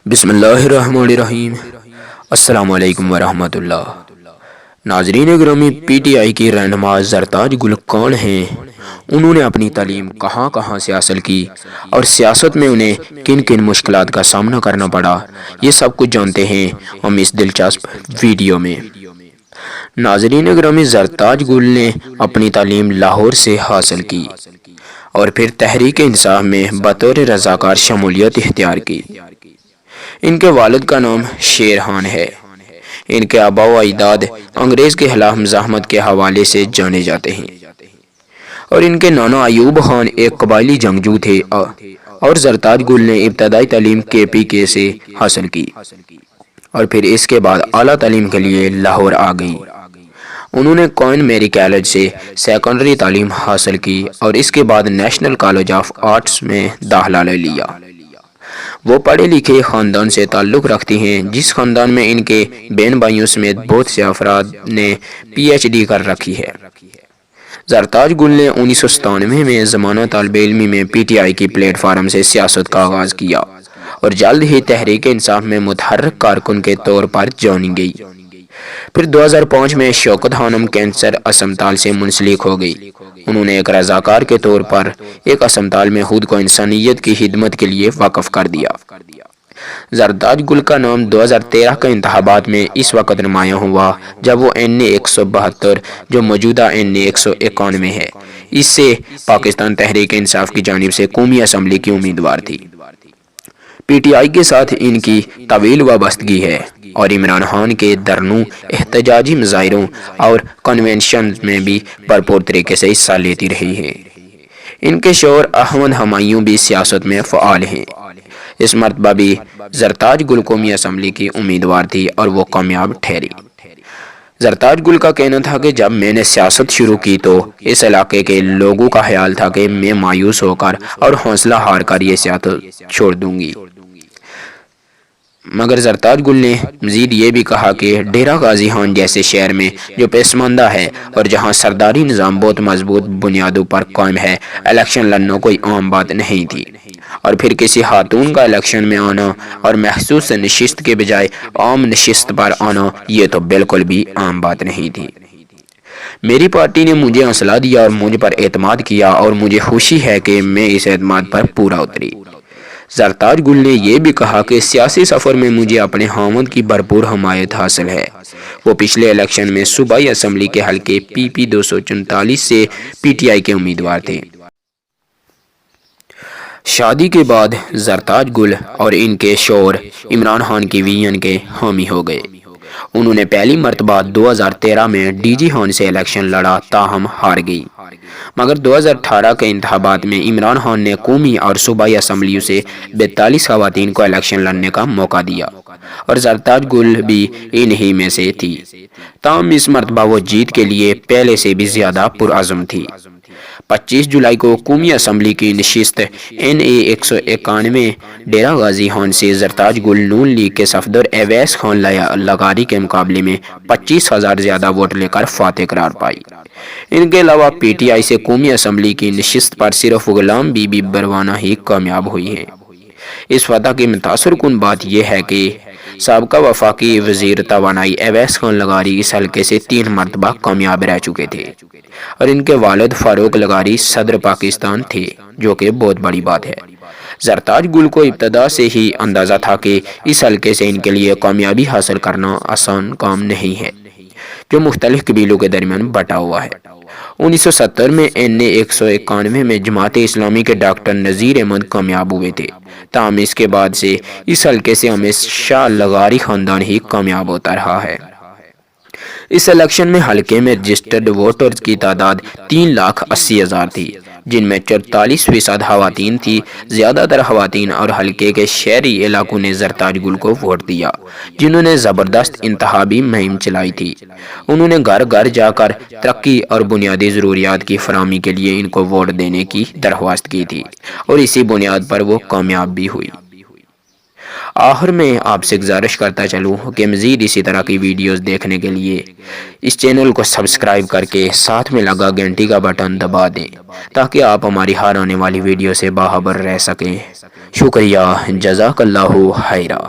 بسم اللہ الرحمن الرحیم۔ السلام علیکم ورحمۃ اللہ۔ ناظرین گرامی، پی ٹی آئی کی رہنما زرتاج گل کون ہیں؟ انہوں نے اپنی تعلیم کہاں کہاں سے حاصل کی اور سیاست میں انہیں کن کن مشکلات کا سامنا کرنا پڑا، یہ سب کچھ جانتے ہیں ہم اس دلچسپ ویڈیو میں۔ ناظرین گرامی، زرتاج گل نے اپنی تعلیم لاہور سے حاصل کی اور پھر تحریک انصاف میں بطور رضاکار شمولیت اختیار کی۔ ان کے والد کا نام شیر خان ہے۔ ان کے آبا و اجداد انگریز کے خلاف مزاحمت کے حوالے سے جانے جاتے ہیں، اور ان کے نانا ایوب خان ایک قبائلی جنگجو تھے اور زرتاج گل نے ابتدائی تعلیم کے پی کے سے حاصل کی اور پھر اس کے بعد اعلیٰ تعلیم کے لیے لاہور آ گئی۔ انہوں نے کوئن میری کالج سے سیکنڈری تعلیم حاصل کی اور اس کے بعد نیشنل کالج آف آرٹس میں داخلہ لے لیا۔ وہ پڑھے لکھے خاندان سے تعلق رکھتی ہیں، جس خاندان میں ان کے بہن بھائیوں سمیت بہت سے افراد نے پی ایچ ڈی کر رکھی ہے۔ زرتاج گل نے 1997 میں زمانہ طالب علمی میں پی ٹی آئی کی پلیٹ فارم سے سیاست کا آغاز کیا اور جلد ہی تحریک انصاف میں متحرک کارکن کے طور پر جانی گئی۔ پھر 2005 میں شوکت خانم کینسر اسپتال سے منسلک ہو گئی۔ انہوں نے ایک رضاکار کے طور پر ایک اسپتال میں خود کو انسانیت کی خدمت کے لیے وقف کر دیا۔ زرتاج گل کا نام 2013 کے انتخابات میں اس وقت نمایاں ہوا جب وہ این اے 172 جو موجودہ این اے 191 ہے، اس سے پاکستان تحریک انصاف کی جانب سے قومی اسمبلی کی امیدوار تھی۔ پی ٹی آئی کے ساتھ ان کی طویل وابستگی ہے اور عمران خان کے درنوں احتجاجی مظاہروں اور کنونشن میں بھی بھرپور طریقے سے حصہ لیتی رہی ہے۔ ان کے شوہر احمد ہمایوں بھی سیاست میں فعال ہیں۔ اس مرتبہ بھی زرتاج گل قومی اسمبلی کی امیدوار تھی اور وہ کامیاب ٹھہری۔ زرتاج گل کا کہنا تھا کہ جب میں نے سیاست شروع کی تو اس علاقے کے لوگوں کا خیال تھا کہ میں مایوس ہو کر اور حوصلہ ہار کر یہ سیاست چھوڑ دوں گی، مگر زرتاج گل نے مزید یہ بھی کہا کہ ڈیرہ غازی خان جیسے شہر میں جو پسماندہ ہے اور جہاں سرداری نظام بہت مضبوط بنیادوں پر قائم ہے، الیکشن لڑنا کوئی عام بات نہیں تھی، اور پھر کسی خاتون کا الیکشن میں آنا اور محسوس نشست کے بجائے عام نشست پر آنا، یہ تو بالکل بھی عام بات نہیں تھی۔ میری پارٹی نے مجھے حوصلہ دیا اور مجھ پر اعتماد کیا اور مجھے خوشی ہے کہ میں اس اعتماد پر پورا اتری۔ زرتاج گل نے یہ بھی کہا کہ سیاسی سفر میں مجھے اپنے خاوند کی بھرپور حمایت حاصل ہے۔ وہ پچھلے الیکشن میں صوبائی اسمبلی کے حلقے پی پی 244 سے پی ٹی آئی کے امیدوار تھے۔ شادی کے بعد زرتاج گل اور ان کے شوہر عمران خان کی ویژن کے حامی ہو گئے۔ انہوں نے پہلی مرتبہ 2013 میں ڈی جی خان سے الیکشن لڑا، تاہم ہار گئی، مگر 2018 کے انتخابات میں عمران خان نے قومی اور صوبائی اسمبلیوں سے 42 خواتین کو الیکشن لڑنے کا موقع دیا اور زرتاج گل بھی انہی میں سے تھی، تاہم اس مرتبہ وہ جیت کے لیے پہلے سے بھی زیادہ پرعزم تھی۔ 25 جولائی کو قومی اسمبلی کی نشست این اے 191 ڈیرہ غازی خان سے زرتاج گل نون لیگ کے صفدر اویس خان لغاری کے مقابلے میں 25,000 زیادہ ووٹ لے کر فاتح قرار پائی۔ ان کے علاوہ پی ٹی آئی سے قومی اسمبلی کی نشست پر صرف غلام بی بی بروانہ ہی کامیاب ہوئی ہیں۔ اس فتح کی متاثر کن بات یہ ہے کہ سابقہ وفاقی وزیر توانائی اویس خان لغاری اس حلقے سے 3 مرتبہ کامیاب رہ چکے تھے اور ان کے والد فاروق لغاری صدر پاکستان تھے، جو کہ بہت بڑی بات ہے۔ زرتاج گل کو ابتدا سے ہی اندازہ تھا کہ اس حلقے سے ان کے لیے کامیابی حاصل کرنا آسان کام نہیں ہے، جو مختلف قبیلوں کے درمیان بٹا ہوا ہے۔ 1970 میں این اے 191 میں جماعت اسلامی کے ڈاکٹر نذیر احمد کامیاب ہوئے تھے، تاہم اس کے بعد سے اس حلقے سے ہمیشہ لغاری خاندان ہی کامیاب ہوتا رہا ہے۔ اس الیکشن میں حلقے میں رجسٹرڈ ووٹرز کی تعداد 3,80,000 تھی، جن میں 44% خواتین تھی۔ زیادہ تر خواتین اور حلقے کے شہری علاقوں نے زرتاج گل کو ووٹ دیا، جنہوں نے زبردست انتخابی مہم چلائی تھی۔ انہوں نے گھر گھر جا کر ترقی اور بنیادی ضروریات کی فراہمی کے لیے ان کو ووٹ دینے کی درخواست کی تھی اور اسی بنیاد پر وہ کامیاب بھی ہوئی۔ آخر میں آپ سے گزارش کرتا چلوں کہ مزید اسی طرح کی ویڈیوز دیکھنے کے لیے اس چینل کو سبسکرائب کر کے ساتھ میں لگا گھنٹی کا بٹن دبا دیں تاکہ آپ ہماری ہر آنے والی ویڈیو سے باخبر رہ سکیں۔ شکریہ، جزاک اللہ خیرہ۔